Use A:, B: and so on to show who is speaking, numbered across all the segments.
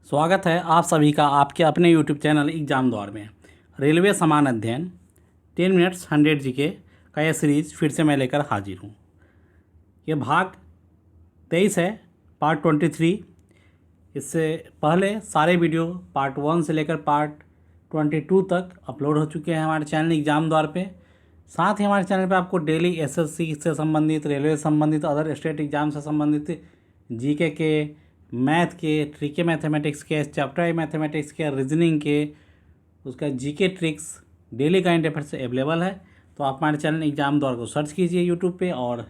A: स्वागत है आप सभी का आपके अपने यूट्यूब चैनल एग्जाम द्वार में। रेलवे समान अध्ययन 10 मिनट्स 100 जीके का यह सीरीज़ फिर से मैं लेकर हाजिर हूँ। ये भाग 23 है, पार्ट 23। इससे पहले सारे वीडियो पार्ट 1 से लेकर पार्ट 22 तक अपलोड हो चुके हैं हमारे चैनल एग्जाम द्वार पे। साथ ही हमारे चैनल पे आपको डेली एसएससी से संबंधित, रेलवे से संबंधित, अदर स्टेट एग्जाम से संबंधित, जीके के, मैथ के, ट्रिके मैथमेटिक्स के, चैप्टर आई मैथमेटिक्स के, रीजनिंग के, उसका GK tricks, daily current affairs available है। तो आप हमारे चैनल एग्जाम द्वार को सर्च कीजिए यूट्यूब पे और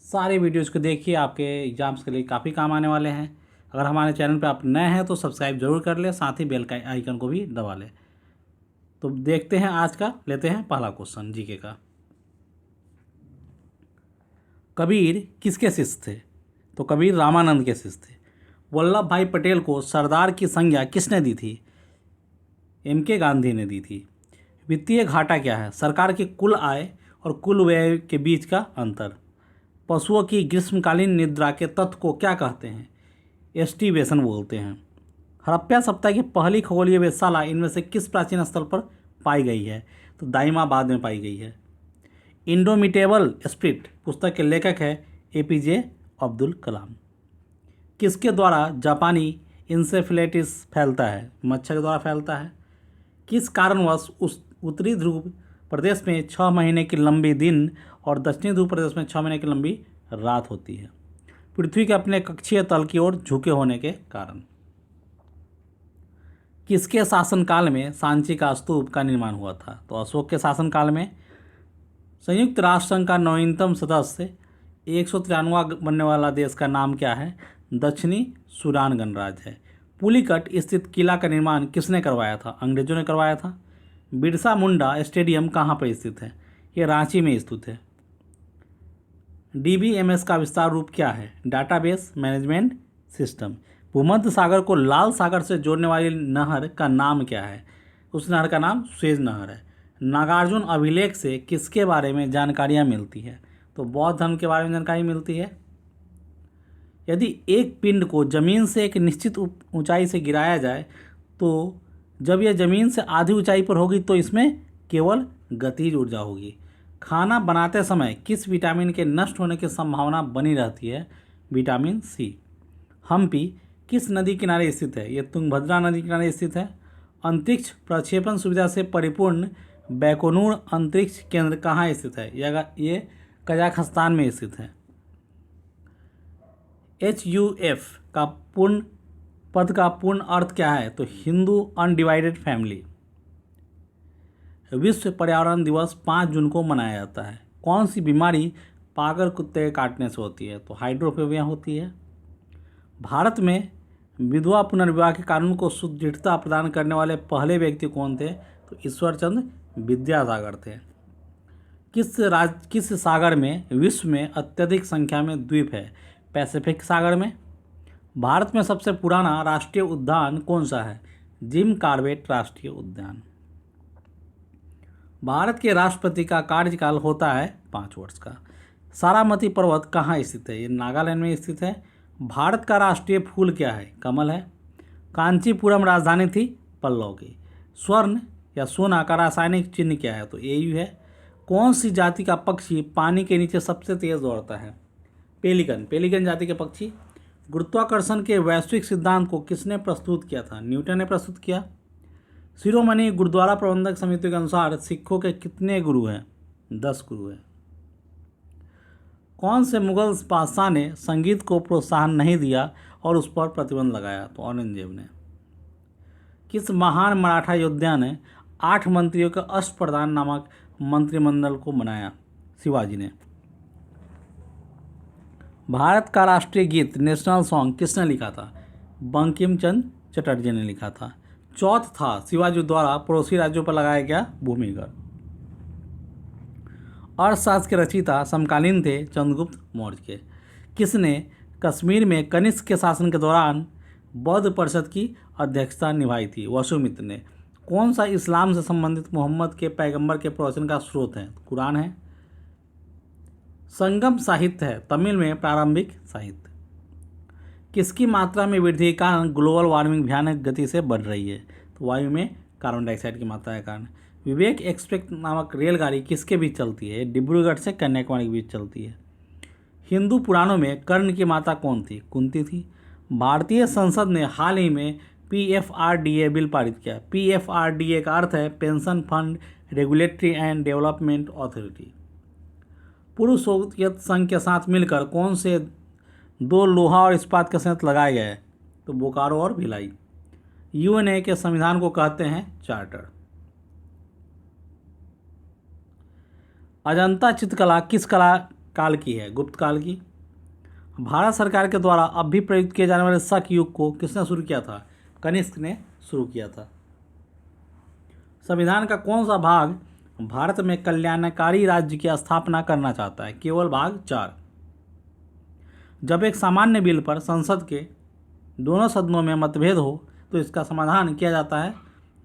A: सारे वीडियोज़ को देखिए, आपके एग्जाम्स के लिए काफ़ी काम आने वाले हैं। अगर हमारे चैनल पे आप नए हैं तो सब्सक्राइब जरूर कर लें, साथ ही बेल का आइकन को भी दबा लें। तो देखते हैं आज का, लेते हैं पहला क्वेश्चन जीके का। कबीर किसके शिष्य थे? तो कबीर रामानंद के शिष्य थे। वल्लभ भाई पटेल को सरदार की संज्ञा किसने दी थी? एम.के. गांधी ने दी थी। वित्तीय घाटा क्या है? सरकार की कुल आय और कुल व्यय के बीच का अंतर। पशुओं की ग्रीष्मकालीन निद्रा के तत्व को क्या कहते हैं? एस्टिवेशन बोलते हैं। हड़प्पा सभ्यता की पहली खगोलीय वेधशाला इनमें से किस प्राचीन स्थल पर पाई गई है? तो दाइमाबाद में पाई गई है। इंडोमिटेबल स्पिरिट पुस्तक के लेखक है एपीजे अब्दुल कलाम। किसके द्वारा जापानी इंसेफेलाइटिस फैलता है? मच्छर के द्वारा फैलता है। किस कारणवश उस उत्तरी ध्रुव प्रदेश में 6 महीने की लंबी दिन और दक्षिणी ध्रुव प्रदेश में 6 महीने की लंबी रात होती है? पृथ्वी के अपने कक्षीय तल की ओर झुके होने के कारण। किसके शासनकाल में सांची का स्तूप का निर्माण हुआ था? तो अशोक के शासनकाल में। संयुक्त राष्ट्र संघ का नवीनतम सदस्य 193वां बनने वाला देश का नाम क्या है? दक्षिणी सूडान गणराज्य है। पुलिकट स्थित किला का निर्माण किसने करवाया था? अंग्रेजों ने करवाया था। बिरसा मुंडा स्टेडियम कहाँ पर स्थित है? ये रांची में स्थित है। डीबीएमएस का विस्तार रूप क्या है? Database management system. भूमध्य सागर को लाल सागर से जोड़ने वाली नहर का नाम क्या है? उस नहर का नाम स्वेज नहर है। नागार्जुन अभिलेख से किसके बारे में जानकारियाँ मिलती है? तो बौद्ध धर्म के बारे में जानकारी मिलती है। यदि एक पिंड को जमीन से एक निश्चित ऊंचाई से गिराया जाए तो जब यह जमीन से आधी ऊंचाई पर होगी तो इसमें केवल गतिज ऊर्जा होगी। खाना बनाते समय किस विटामिन के नष्ट होने की संभावना बनी रहती है? Vitamin C. हम्पी किस नदी किनारे स्थित है? ये तुंगभद्रा नदी किनारे स्थित है। अंतरिक्ष प्रक्षेपण सुविधा से परिपूर्ण बैकोनूर अंतरिक्ष केंद्र कहाँ स्थित है? ये कजाकिस्तान में स्थित है। HUF का पूर्ण पद का पूर्ण अर्थ क्या है? तो हिंदू अनडिवाइडेड फैमिली। विश्व पर्यावरण दिवस 5 जून को मनाया जाता है। कौन सी बीमारी पागल कुत्ते के काटने से होती है? तो हाइड्रोफोबिया होती है। भारत में विधवा पुनर्विवाह के कानून को सुदृढ़ता प्रदान करने वाले पहले व्यक्ति कौन थे? तो ईश्वरचंद्र विद्यासागर थे। किस सागर में विश्व में अत्यधिक संख्या में द्वीप है? पैसिफिक सागर में। भारत में सबसे पुराना राष्ट्रीय उद्यान कौन सा है? जिम कॉर्बेट राष्ट्रीय उद्यान। भारत के राष्ट्रपति का कार्यकाल होता है 5 वर्ष का। सारामती पर्वत कहाँ स्थित है? ये नागालैंड में स्थित है। भारत का राष्ट्रीय फूल क्या है? कमल है। कांचीपुरम राजधानी थी पल्लव की। स्वर्ण या सोना का रासायनिक चिन्ह क्या है? तो AU है। कौन सी जाति का पक्षी पानी के नीचे सबसे तेज दौड़ता है? पेलिकन। पेलिकन जाति के पक्षी। गुरुत्वाकर्षण के वैश्विक सिद्धांत को किसने प्रस्तुत किया था? न्यूटन ने प्रस्तुत किया। शिरोमणि गुरुद्वारा प्रबंधक समिति के अनुसार सिखों के कितने गुरु हैं? 10 गुरु हैं। कौन से मुगल बादशाह ने संगीत को प्रोत्साहन नहीं दिया और उस पर प्रतिबंध लगाया? तो औरंगजेब ने। किस महान मराठा योद्धा ने 8 मंत्रियों के अष्टप्रधान नामक मंत्रिमंडल को बनाया? शिवाजी ने। भारत का राष्ट्रीय गीत नेशनल सॉन्ग किसने लिखा था? बंकिम चंद्र चटर्जी ने लिखा था। चौथ था शिवाजी द्वारा पड़ोसी राज्यों पर लगाया गया भूमिकर। अर्थशास्त्र के रचयिता समकालीन थे चंद्रगुप्त मौर्य के। किसने कश्मीर में कनिष्क के शासन के दौरान बौद्ध परिषद की अध्यक्षता निभाई थी? वसुमित्र ने। कौन सा इस्लाम से संबंधित मोहम्मद के पैगंबर के प्रवचन का स्रोत है? कुरान है। संगम साहित्य है तमिल में प्रारंभिक साहित्य। किसकी मात्रा में वृद्धि के कारण ग्लोबल वार्मिंग भयानक गति से बढ़ रही है? तो वायु में कार्बन डाइऑक्साइड की मात्रा के कारण। विवेक एक्सप्रेस नामक रेलगाड़ी किसके बीच चलती है? डिब्रूगढ़ से कन्याकुमारी के बीच चलती है। हिंदू पुराणों में कर्ण की माता कौन थी? कुंती थी। भारतीय संसद ने हाल ही में PFRDA बिल पारित किया। PFRDA का अर्थ है pension fund regulatory and development authority. पूर्व सोवियत संघ के साथ मिलकर कौन से 2 लोहा और इस्पात के संयंत्र लगाए गए? तो बोकारो और भिलाई। UN के संविधान को कहते हैं चार्टर। अजंता चित्रकला किस कला काल की है? गुप्त काल की। भारत सरकार के द्वारा अब भी प्रयुक्त किए जाने वाले शक युग को किसने शुरू किया था? कनिष्क ने शुरू किया था। संविधान का कौन सा भाग भारत में कल्याणकारी राज्य की स्थापना करना चाहता है? केवल भाग 4। जब एक सामान्य बिल पर संसद के दोनों सदनों में मतभेद हो तो इसका समाधान किया जाता है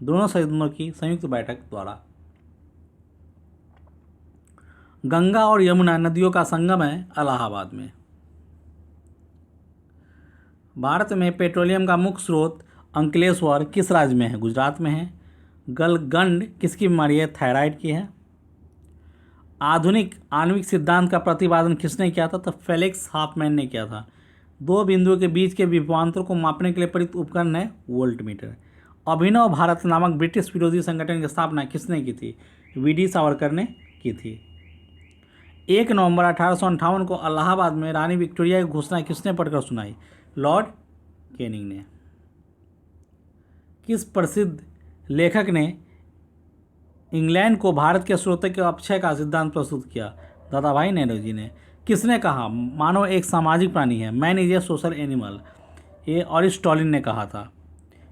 A: दोनों सदनों की संयुक्त बैठक द्वारा। गंगा और यमुना नदियों का संगम है इलाहाबाद में। भारत में पेट्रोलियम का मुख्य स्रोत अंकलेश्वर किस राज्य में है? गुजरात में है। गलगंड किसकी बीमारी है? थायराइड की है। आधुनिक आणविक सिद्धांत का प्रतिपादन किसने किया था? तो फेलिक्स हॉफमैन ने किया था। 2 बिंदुओं के बीच के विभवांतर को मापने के लिए प्रयुक्त उपकरण है वोल्टमीटर। अभिनव भारत नामक ब्रिटिश विरोधी संगठन की स्थापना किसने की थी? VD सावरकर ने की थी। 1 नवंबर 1858 को इलाहाबाद में रानी विक्टोरिया की घोषणा किसने पढ़कर सुनाई? लॉर्ड कैनिंग ने। किस प्रसिद्ध लेखक ने इंग्लैंड को भारत के स्रोत के अपक्षय का सिद्धांत प्रस्तुत किया? दादाभाई नौरोजी ने। किसने कहा मानव एक सामाजिक प्राणी है? Man is a social animal, ये अरिस्टोटल ने कहा था।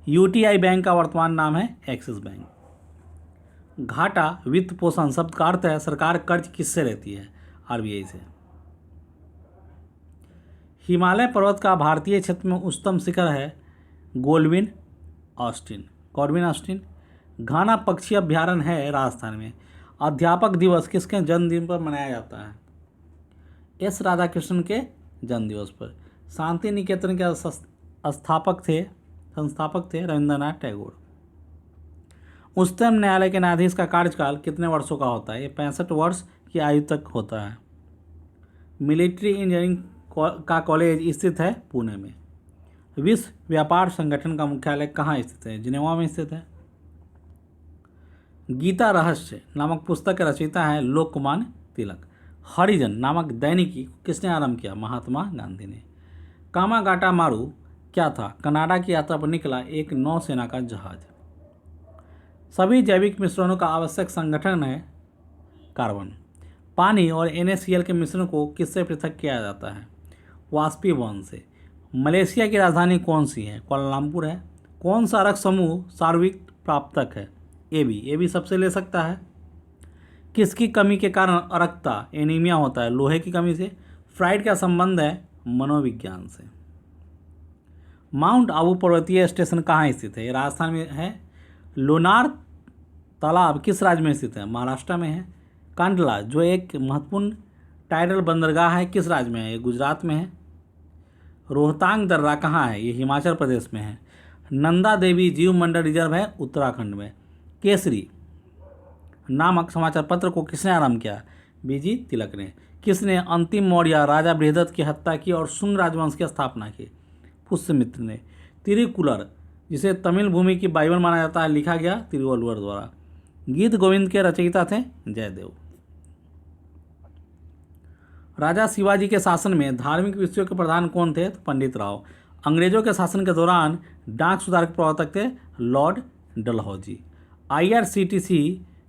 A: UTI बैंक का वर्तमान नाम है एक्सिस बैंक। घाटा वित्त पोषण शब्द का अर्थ है सरकार कर्ज किससे लेती है? RBI से। हिमालय पर्वत का भारतीय क्षेत्र में उच्चतम शिखर है गोल्डविन ऑस्टिन। घाना पक्षी अभ्यारण्य है राजस्थान में। अध्यापक दिवस किसके जन्मदिन पर मनाया जाता है? S राधाकृष्णन के जन्मदिवस पर। शांति निकेतन के संस्थापक थे रविंद्रनाथ टैगोर। उच्चतम न्यायालय के न्यायाधीश का कार्यकाल कितने वर्षों का होता है? ये 65 वर्ष की आयु तक होता है। मिलिट्री इंजीनियरिंग का कॉलेज स्थित है पुणे में। विश्व व्यापार संगठन का मुख्यालय कहाँ स्थित है? जिनेवा में स्थित है। गीता रहस्य नामक पुस्तक के रचयिता है लोकमान्य तिलक। हरिजन नामक दैनिकी किसने आरंभ किया? महात्मा गांधी ने। कामागाटा मारू क्या था? कनाडा की यात्रा पर निकला एक नौसेना का जहाज। सभी जैविक मिश्रणों का आवश्यक संगठन है कार्बन। पानी और NaCl के मिश्रण को किससे पृथक किया जाता है? वाष्पीभवन से। मलेशिया की राजधानी कौन सी है? कुआलालंपुर है। कौन सा रक्त समूह सार्वभौमिक प्राप्तक है? AB सबसे ले सकता है। किसकी कमी के कारण अरक्तता एनीमिया होता है? लोहे की कमी से। फ्राइड का संबंध है मनोविज्ञान से। माउंट आबू पर्वतीय स्टेशन कहाँ स्थित है? राजस्थान में है। लोनार तालाब किस राज्य में स्थित है? महाराष्ट्र में है। कांडला जो एक महत्वपूर्ण टाइडल बंदरगाह है किस राज्य में है? ये गुजरात में है। रोहतांग दर्रा कहाँ है? ये हिमाचल प्रदेश में है। नंदा देवी जीव मंडल रिजर्व है उत्तराखंड में। केसरी नामक समाचार पत्र को किसने आरंभ किया? BG तिलक ने। किसने अंतिम मौर्य राजा बृहदत्त की हत्या की और शुंग राजवंश की स्थापना की? पुष्यमित्र ने। तिरुकुलर जिसे तमिल भूमि की बाइबल माना जाता है लिखा गया तिरुवल्लुवर द्वारा। गीत गोविंद के रचयिता थे जयदेव। राजा शिवाजी के शासन में धार्मिक विषयों के प्रधान कौन थे? तो पंडित राव। अंग्रेजों के शासन के दौरान डाक सुधार के प्रवर्तक थे लॉर्ड डलहौजी। IRCTC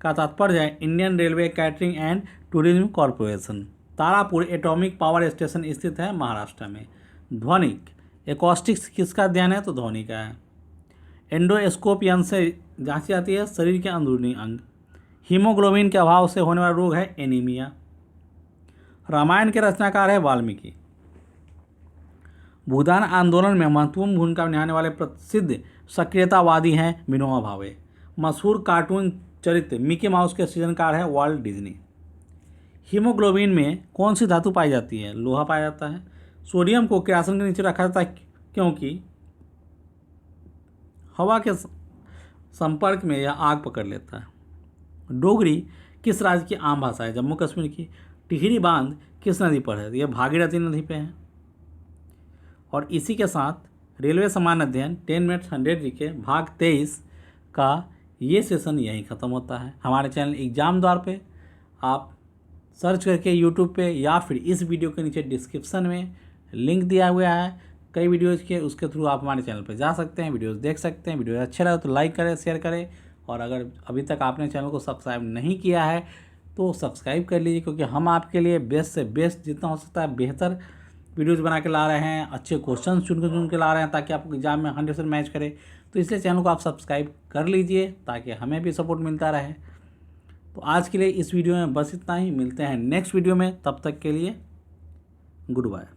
A: का तात्पर्य है Indian railway catering and tourism corporation. Tarapur atomic power station स्थित है महाराष्ट्र में। ध्वनिक एकॉस्टिक्स किसका अध्ययन है? तो ध्वनि का है। एंडोस्कोपी से जांची जाती है शरीर के अंदरूनी अंग। हीमोग्लोबिन के अभाव से होने वाला रोग है एनीमिया। रामायण के रचनाकार है वाल्मीकि। भूदान आंदोलन में महत्वपूर्ण भूमिका निभाने वाले प्रसिद्ध सक्रियतावादी हैं विनोबा भावे। मशहूर कार्टून चरित्र मिकी माउस के सृजनकार है वॉल्ट डिज्नी। हीमोग्लोबिन में कौन सी धातु पाई जाती है? लोहा पाया जाता है। सोडियम को किरासन के नीचे रखा जाता है क्योंकि हवा के संपर्क में यह आग पकड़ लेता है। डोगरी किस राज्य की आम भाषा है? जम्मू कश्मीर की। टिहरी बांध किस नदी पर है? यह भागीरथी नदी पे है। और इसी के साथ रेलवे समान अध्ययन 10 मिनट्स 100 जीके भाग 23 का ये सेशन यहीं ख़त्म होता है। हमारे चैनल एग्जाम द्वार पे आप सर्च करके यूट्यूब पे या फिर इस वीडियो के नीचे डिस्क्रिप्शन में लिंक दिया हुआ है कई वीडियोज़ के, उसके थ्रू आप हमारे चैनल पे जा सकते हैं, वीडियोज़ देख सकते हैं। वीडियो अच्छे लगे तो लाइक करें, शेयर करें, और अगर अभी तक आपने चैनल को सब्सक्राइब नहीं किया है तो सब्सक्राइब कर लीजिए, क्योंकि हम आपके लिए बेस्ट से बेस्ट जितना हो सकता है बेहतर वीडियोज़ बना के ला रहे हैं, अच्छे क्वेश्चन चुन के ला रहे हैं ताकि आपको एग्जाम में 100% मैच करे। तो इसलिए चैनल को आप सब्सक्राइब कर लीजिए ताकि हमें भी सपोर्ट मिलता रहे। तो आज के लिए इस वीडियो में बस इतना ही, मिलते हैं नेक्स्ट वीडियो में, तब तक के लिए गुड बाय।